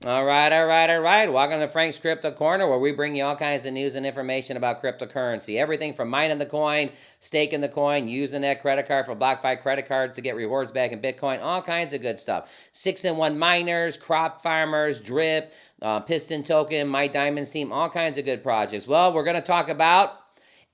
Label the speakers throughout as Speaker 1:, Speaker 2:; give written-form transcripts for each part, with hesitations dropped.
Speaker 1: All right, all right, all right. Welcome to Frank's Crypto Corner, where we bring you all kinds of news and information about cryptocurrency. Everything from mining the coin, staking the coin, using that credit card for BlockFi credit cards to get rewards back in Bitcoin, all kinds of good stuff. 6-in-1 miners, crop farmers, drip, Piston Token, My Diamonds Team, all kinds of good projects. Well, we're going to talk about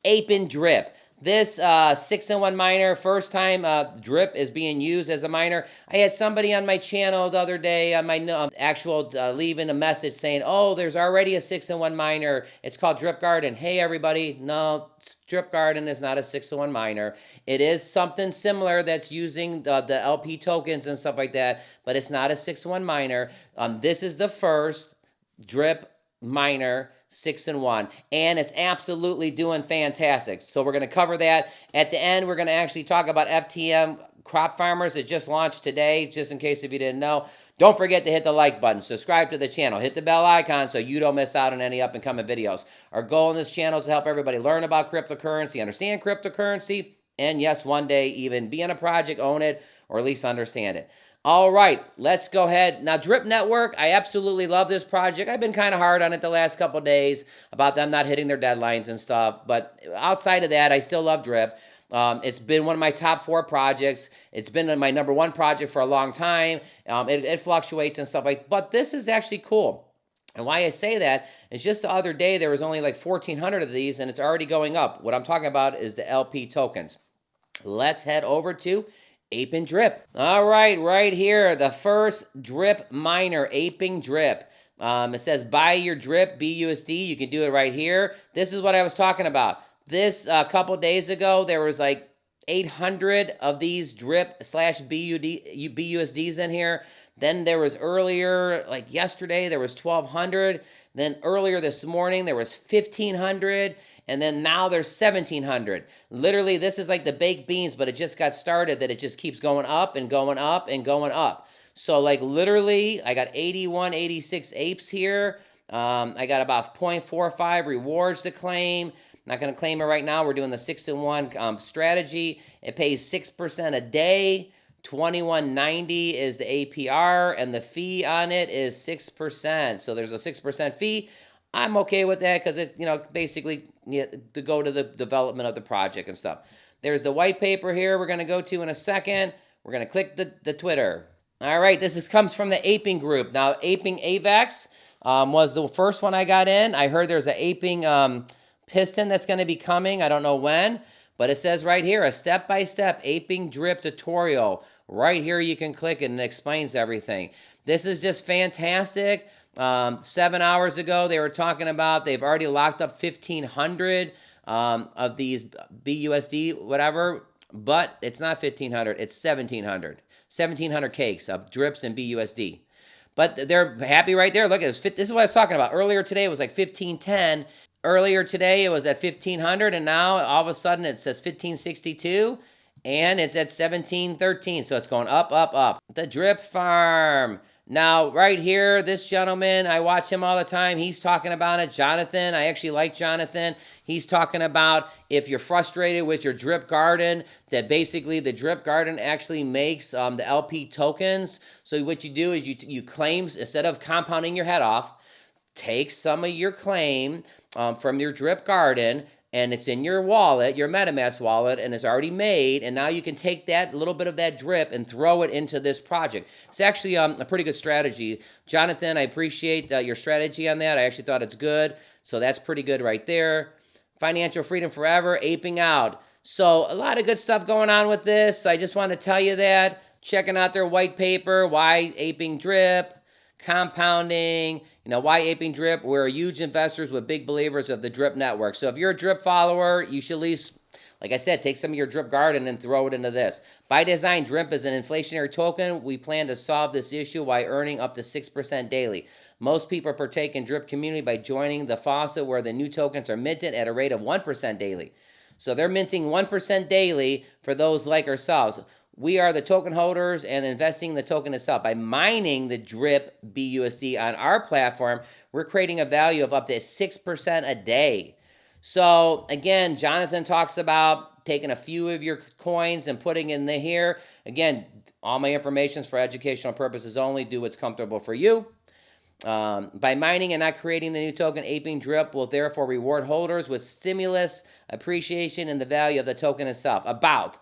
Speaker 1: Aping Drip. This 6-in-1 miner, first time drip is being used as a miner. I had somebody on my channel the other day on my actual leaving a message saying, oh, there's already a 6-in-1 miner. It's called Drip Garden. Hey, everybody. No, Drip Garden is not a 6-in-1 miner. It is something similar that's using the LP tokens and stuff like that, but it's not a 6-in-1 miner. This is the first drip miner 6-in-1, and it's absolutely doing fantastic. So we're going to cover that. At the end, we're going to actually talk about FTM crop farmers. It just launched today, just in case if you didn't know. Don't forget to hit the like button, subscribe to the channel, hit the bell icon so you don't miss out on any up and coming videos. Our goal in this channel is to help everybody learn about cryptocurrency, understand cryptocurrency, and yes, one day even be in a project, own it, or at least understand it. All right, let's go ahead. Now, Drip Network, I absolutely love this project. I've been kind of hard on it the last couple of days about them not hitting their deadlines and stuff. But outside of that, I still love Drip. It's been one of my top 4 projects. It's been my #1 project for a long time. It fluctuates and stuff like that. But this is actually cool. And why I say that is just the other day, there was only like 1,400 of these, and it's already going up. What I'm talking about is the LP tokens. Let's head over to Aping Drip. All right here, the first drip miner, Aping Drip. It says buy your drip, BUSD. You can do it right here. This is what I was talking about. This a couple days ago, there was like 800 of these drip slash BUSDs in here. Then there was earlier, like yesterday, there was 1,200. Then earlier this morning, there was 1,500. And then now there's 1,700. Literally, this is like the baked beans, but it just got started that it just keeps going up and going up and going up. So like literally, I got 81, 86 apes here. I got about 0.45 rewards to claim. I'm not going to claim it right now. We're doing the 6-in-1 strategy. It pays 6% a day. 21.90 is the APR, and the fee on it is 6%. So there's a 6% fee. I'm okay with that because it, basically to go to the development of the project and stuff. There's the white paper here we're going to go to in a second. We're going to click the Twitter. All right, this comes from the Aping group. Now, Aping AVAX was the first one I got in. I heard there's an Aping Piston that's going to be coming. I don't know when, but it says right here, a step-by-step Aping Drip tutorial. Right here you can click it and it explains everything. This is just fantastic. 7 hours ago, they were talking about they've already locked up 1,500 of these BUSD, whatever, but it's not 1,500, it's 1,700. 1,700 cakes of drips and BUSD. But they're happy right there. Look, this is what I was talking about. Earlier today, it was like 1,510. Earlier today, it was at 1,500, and now all of a sudden it says 1,562. And it's at 1,713, so it's going up, up, up. The drip farm. Now, right here, this gentleman, I watch him all the time. He's talking about it. Jonathan, I actually like Jonathan. He's talking about if you're frustrated with your drip garden, that basically the drip garden actually makes the LP tokens. So what you do is you claim, instead of compounding your head off, take some of your claim from your drip garden, and it's in your wallet, your MetaMask wallet, and it's already made, and now you can take that little bit of that drip and throw it into this project. It's actually a pretty good strategy. Jonathan, I appreciate your strategy on that. I actually thought it's good, so that's pretty good right there. Financial freedom forever, aping out. So a lot of good stuff going on with this. I just want to tell you that. Checking out their white paper, why Aping Drip, compounding, why Aping Drip. We're huge investors with big believers of the Drip network. So if you're a Drip follower, you should at least, like I said, take some of your Drip garden and throw it into this. By design, Drip is an inflationary token. We plan to solve this issue by earning up to 6% daily. Most people partake in Drip community by joining the faucet where the new tokens are minted at a rate of 1% daily. So they're minting 1% daily for those like ourselves. We are the token holders and investing in the token itself. By mining the Drip BUSD on our platform, we're creating a value of up to 6% a day. So again, Jonathan talks about taking a few of your coins and putting in here. Again, all my information is for educational purposes only. Do what's comfortable for you. By mining and not creating the new token, Aping Drip will therefore reward holders with stimulus, appreciation, and the value of the token itself. About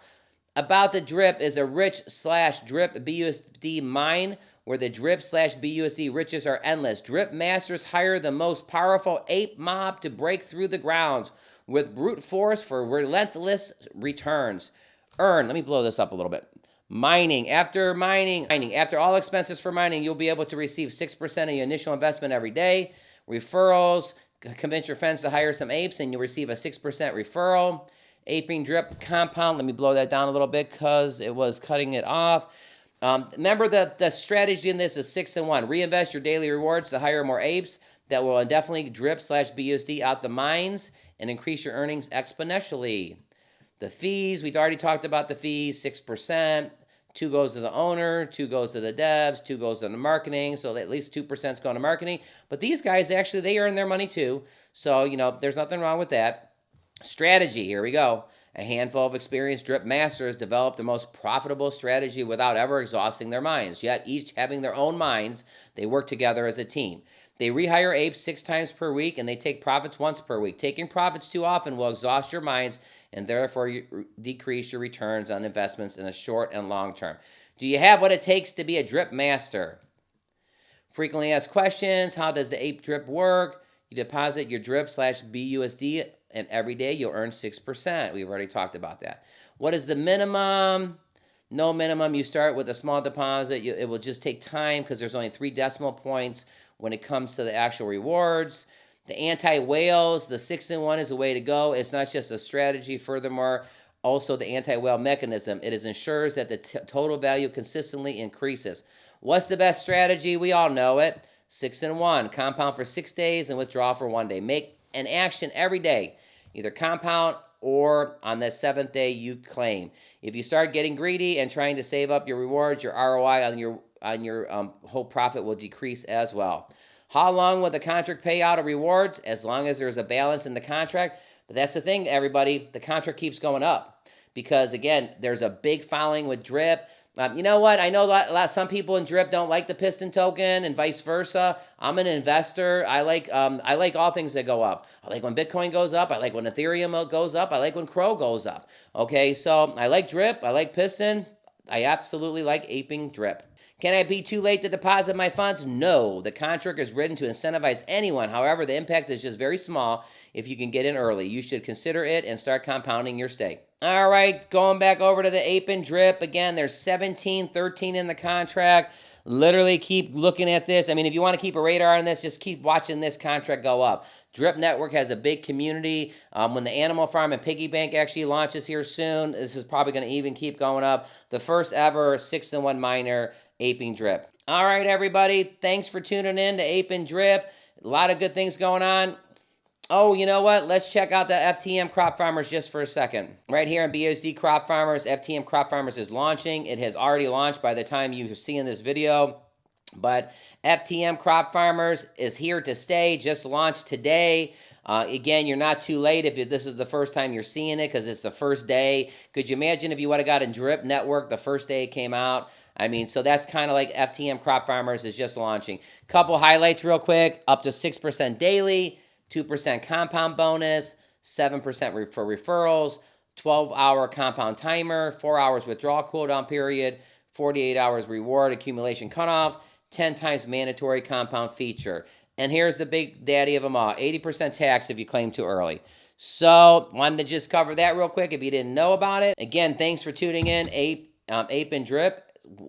Speaker 1: the drip is a rich/drip BUSD mine where the drip/BUSD riches are endless. Drip masters hire the most powerful ape mob to break through the grounds with brute force for relentless returns. Let me blow this up a little bit. After all expenses for mining, you'll be able to receive 6% of your initial investment every day. Referrals, convince your friends to hire some apes and you'll receive a 6% referral. Aping Drip compound, let me blow that down a little bit because it was cutting it off. Remember the strategy in this is 6 and 1. Reinvest your daily rewards to hire more apes that will indefinitely drip/BUSD out the mines and increase your earnings exponentially. The fees, we've already talked about the fees, 6%. 2 goes to the owner, 2 goes to the devs, 2 goes to the marketing, so at least 2% is going to marketing. But these guys, actually, they earn their money too. So, there's nothing wrong with that. Strategy, here we go. A handful of experienced drip masters develop the most profitable strategy without ever exhausting their mines. Yet, each having their own mines, they work together as a team. They rehire apes 6 times per week, and they take profits once per week. Taking profits too often will exhaust your mines and therefore decrease your returns on investments in the short and long term. Do you have what it takes to be a drip master? Frequently asked questions. How does the ape drip work? You deposit your drip/BUSD, and every day you'll earn 6%. We've already talked about that. What is the minimum? No minimum. You start with a small deposit. It will just take time because there's only 3 decimal points when it comes to the actual rewards. The anti-whales, the 6 and 1 is the way to go. It's not just a strategy. Furthermore, also the anti-whale mechanism. It ensures that the total value consistently increases. What's the best strategy? We all know it. 6 and 1. Compound for 6 days and withdraw for 1 day. Make an action every day. Either compound or on the 7th day you claim. If you start getting greedy and trying to save up your rewards, your ROI on your whole profit will decrease as well. How long will the contract pay out of rewards? As long as there's a balance in the contract. But that's the thing, everybody. The contract keeps going up because, again, there's a big following with Drip. You know what? I know some people in Drip don't like the Piston token and vice versa. I'm an investor. I like all things that go up. I like when Bitcoin goes up. I like when Ethereum goes up. I like when Crow goes up. Okay, so I like Drip. I like Piston. I absolutely like Aping Drip. Can I be too late to deposit my funds? No. The contract is written to incentivize anyone. However, the impact is just very small if you can get in early. You should consider it and start compounding your stake. All right, going back over to the Aping Drip. Again, there's 17, 13 in the contract. Literally keep looking at this. I mean, if you want to keep a radar on this, just keep watching this contract go up. Drip Network has a big community. When the Animal Farm and Piggy Bank actually launches here soon, this is probably going to even keep going up. The first ever 6 and 1 miner, Aping Drip. All right, everybody. Thanks for tuning in to Aping Drip. A lot of good things going on. Oh, you know what? Let's check out the FTM Crop Farmers just for a second. Right here in BUSD Crop Farmers, FTM Crop Farmers is launching. It has already launched by the time you're seeing this video. But FTM Crop Farmers is here to stay, just launched today. Again, you're not too late if this is the first time you're seeing it because it's the first day. Could you imagine if you would have got in Drip Network the first day it came out? I mean, so that's kind of like FTM Crop Farmers is just launching. Couple highlights real quick. Up to 6% daily, 2% compound bonus, 7% for referrals, 12-hour compound timer, 4 hours withdrawal cooldown period, 48 hours reward accumulation cutoff, 10 times mandatory compound feature. And here's the big daddy of them all, 80% tax if you claim too early. So, wanted to just cover that real quick if you didn't know about it. Again, thanks for tuning in, Aping Drip.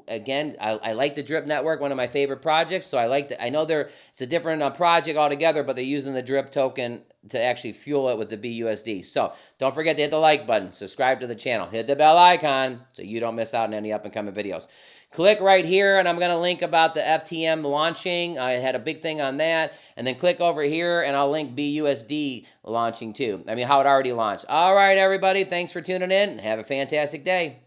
Speaker 1: Again, I like the Drip Network, one of my favorite projects. So I know it's a different project altogether, but they're using the Drip token to actually fuel it with the BUSD. So don't forget to hit the like button, subscribe to the channel, hit the bell icon so you don't miss out on any up and coming videos. Click right here, and I'm going to link about the FTM launching. I had a big thing on that. And then click over here, and I'll link BUSD launching too. I mean, how it already launched. All right, everybody. Thanks for tuning in. Have a fantastic day.